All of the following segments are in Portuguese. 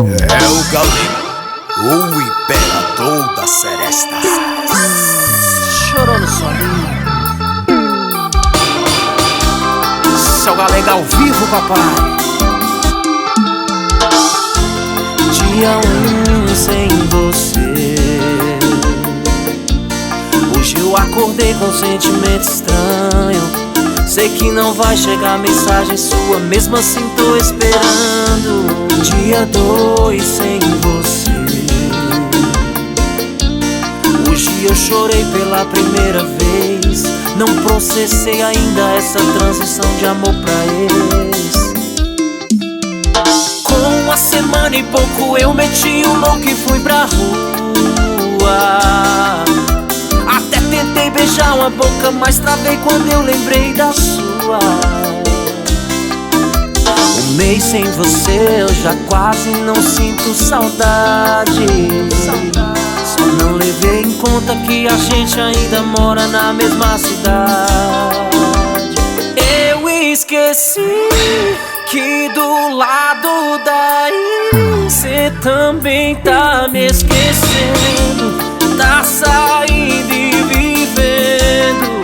É o Gaudinho, o imperador da seresta. Chorando sozinho. Seu Galega ao vivo, papai. Dia 1 sem você. Hoje eu acordei com um sentimento estranho. Sei que não vai chegar mensagem sua, mesmo assim tô esperando. Dia 2 sem você. Hoje eu chorei pela primeira vez. Não processei ainda essa transição de amor pra ex. Com uma semana e pouco eu meti o louco e fui pra rua. Até tentei beijar uma boca, mas travei quando eu lembrei da sua. Um mês sem você eu já quase não sinto saudade. Só não levei em conta que a gente ainda mora na mesma cidade. Eu esqueci que do lado daí cê também tá me esquecendo. Tá saindo e vivendo.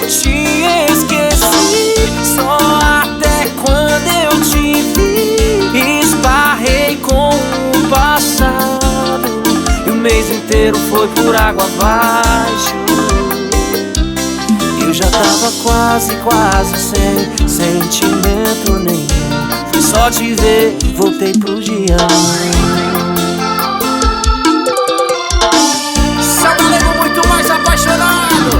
Te esqueci só até quando eu te vi. Esbarrei com o passado e o mês inteiro foi por água abaixo. Eu já tava quase sem sentimento nenhum. Foi só te ver, voltei pro dia 1. Muito mais apaixonado.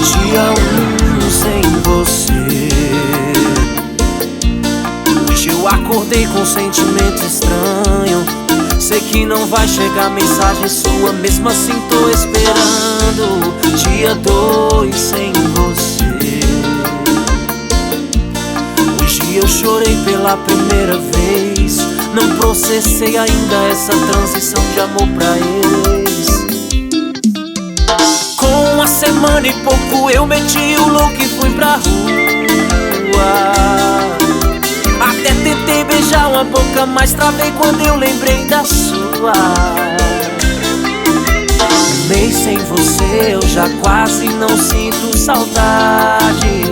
Dia 1 sem você. Hoje eu acordei com um sentimento estranho. Sei que não vai chegar mensagem sua, mesmo assim tô esperando. Dia 2 sem você. Eu chorei pela primeira vez. Não processei ainda essa transição de amor pra ex. Com uma semana e pouco eu meti o louco e fui pra rua. Até tentei beijar uma boca, mas travei quando eu lembrei da sua. Um mês sem você eu já quase não sinto saudade.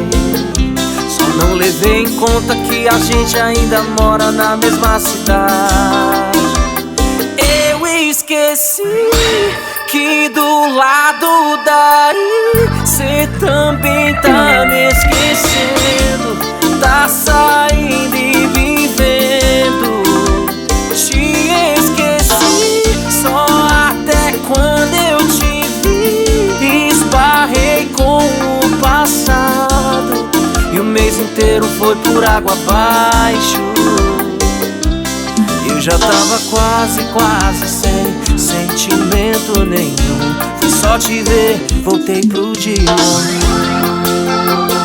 Não levei em conta que a gente ainda mora na mesma cidade. Eu esqueci que do lado daí cê também tá me esquecendo. Tá saindo e vivendo. Te esqueci só até quando eu te vi. Esbarrei com o passado e o mês inteiro foi por água abaixo. Eu já tava quase sem sentimento nenhum. Foi só te ver, voltei pro dia 1.